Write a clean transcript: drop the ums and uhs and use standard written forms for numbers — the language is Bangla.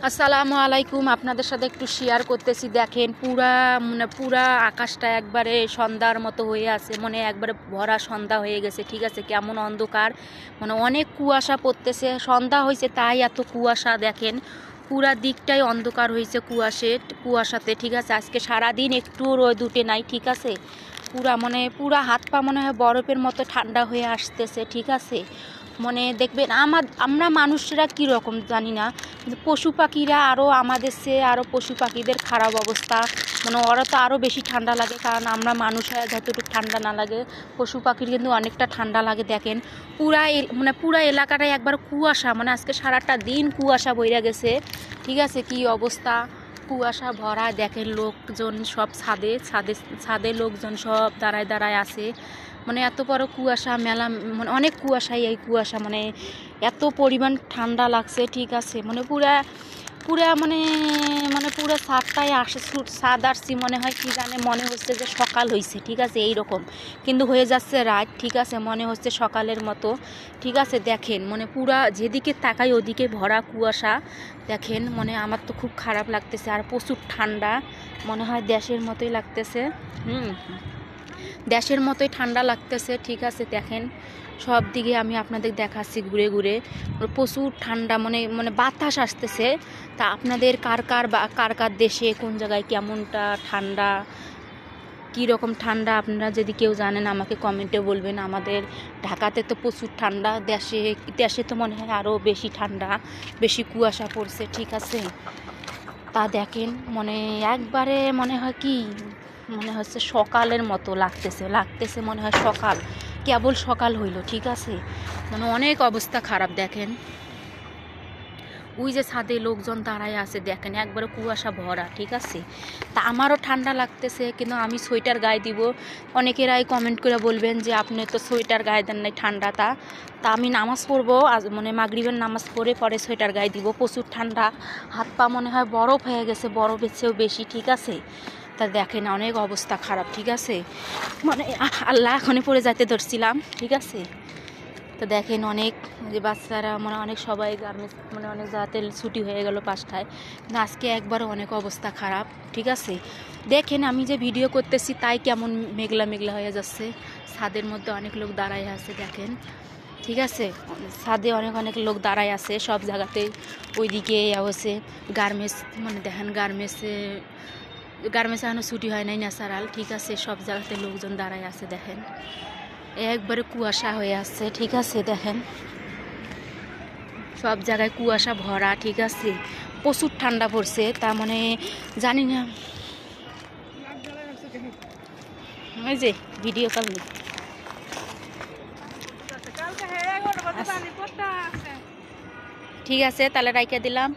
আসসালামু আলাইকুম। আপনাদের সাথে একটু শেয়ার করতেছি। দেখেন পুরা আকাশটা একবারে সন্ধ্যার মতো হয়ে আছে, একবারে ভরা সন্ধ্যা হয়ে গেছে। ঠিক আছে, কেমন অন্ধকার, অনেক কুয়াশা পড়তেছে। সন্ধ্যা হয়েছে তাই এত কুয়াশা। দেখেন পুরা দিকটাই অন্ধকার হয়েছে কুয়াশাতে। ঠিক আছে, আজকে সারাদিন একটু রোদ উঠে নাই। ঠিক আছে, পুরা হাত পা মনে হয় বরফের মতো ঠান্ডা হয়ে আসতেছে। ঠিক আছে, দেখবেন আমরা মানুষরা কীরকম জানি না, কিন্তু পশু পাখিরা আমাদের চেয়ে পশু পাখিদের খারাপ অবস্থা। ওরা তো আরও বেশি ঠান্ডা লাগে, কারণ আমরা মানুষরা যতটুকু ঠান্ডা না লাগে, পশু পাখির কিন্তু অনেকটা ঠান্ডা লাগে। দেখেন পুরা এলাকাটাই একবার কুয়াশা, আজকে সারাটা দিন কুয়াশা বইরা গেছে। ঠিক আছে, কি অবস্থা, কুয়াশা ভরা। দেখেন লোকজন সব ছাদে লোকজন সব দাঁড়ায় আছে। এত বড় কুয়াশা মেলা, অনেক কুয়াশাই। এই কুয়াশা এত পরিমাণ ঠান্ডা লাগছে। ঠিক আছে, পুরা পুরা ছাদটাই ছাদ আসছি মনে হয়, কি জানে, মনে হচ্ছে যে সকাল হয়েছে। ঠিক আছে, এইরকম কিন্তু হয়ে যাচ্ছে রাত। ঠিক আছে, মনে হচ্ছে সকালের মতো। ঠিক আছে, দেখেন পুরা যেদিকে তাকাই ওদিকে ভরা কুয়াশা। দেখেন আমার তো খুব খারাপ লাগতেছে, আর প্রচুর ঠান্ডা, মনে হয় দেশের মতোই লাগতেছে। দেশের মতোই ঠান্ডা লাগতেছে। ঠিক আছে, দেখেন সব দিকে আমি আপনাদের দেখাচ্ছি ঘুরে ঘুরে, প্রচুর ঠান্ডা, বাতাস আসতেছে। তা আপনাদের কার কার দেশে কোন জায়গায় কেমনটা ঠান্ডা, কী রকম ঠান্ডা, আপনারা যদি কেউ জানেন আমাকে কমেন্টে বলবেন। আমাদের ঢাকাতে তো প্রচুর ঠান্ডা, দেশে তো মনে হয় আরও বেশি ঠান্ডা, বেশি কুয়াশা পড়ছে। ঠিক আছে, তা দেখেন একবারে মনে হয় কি, মনে হচ্ছে সকালের মতো লাগতেছে মনে হয় কেবল সকাল হইল। ঠিক আছে, অনেক অবস্থা খারাপ। দেখেন ওই যে ছাদে লোকজন দাঁড়ায় আছে, দেখেন একবারে কুয়াশা ভরা। ঠিক আছে, তা আমারও ঠান্ডা লাগতেছে, কিন্তু আমি সোয়েটার গায়ে দিব। অনেকেরাই কমেন্ট করে বলবেন যে আপনি তো সোয়েটার গায়ে দেন নাই ঠান্ডাটা। তা আমি নামাজ পড়বো আজ, মাগরিবের নামাজ পড়ে পরে সোয়েটার গায়ে দিব। প্রচুর ঠান্ডা, হাত পা মনে হয় বরফ হয়ে গেছে, বরফের চেয়েও বেশি। ঠিক আছে, তা দেখেন অনেক অবস্থা খারাপ। ঠিক আছে, আল্লাহ এখনই পড়ে যাইতে ধরছিলাম। ঠিক আছে, তো দেখেন অনেক যে বাচ্চারা অনেক সবাই গার্মেন্টস অনেক জায়গাতে ছুটি হয়ে গেল 5টায়, না আজকে একবারে অনেক অবস্থা খারাপ। ঠিক আছে, দেখেন আমি যে ভিডিও করতেছি তাই কেমন মেঘলা মেঘলা হয়ে যাচ্ছে। ছাদের মধ্যে অনেক লোক দাঁড়ায় আছে, দেখেন। ঠিক আছে, ছাদে অনেক লোক দাঁড়ায় আছে সব জায়গাতে। ওইদিকে হচ্ছে গার্মেন্টস, দেখেন গার্মেন্টসে এখনো ছুটি হয় নাই, ন্যাচারাল। ঠিক আছে, সব জায়গাতে লোকজন দাঁড়ায় আছে। দেখেন একবারে কুয়াশা হয়ে আসছে। ঠিক আছে, দেখেন সব জায়গায় কুয়াশা ভরা। ঠিক আছে, প্রচুর ঠান্ডা পড়ছে, তার জানি না। ওই যে ভিডিও কল, ঠিক আছে তাহলে রাইখা দিলাম।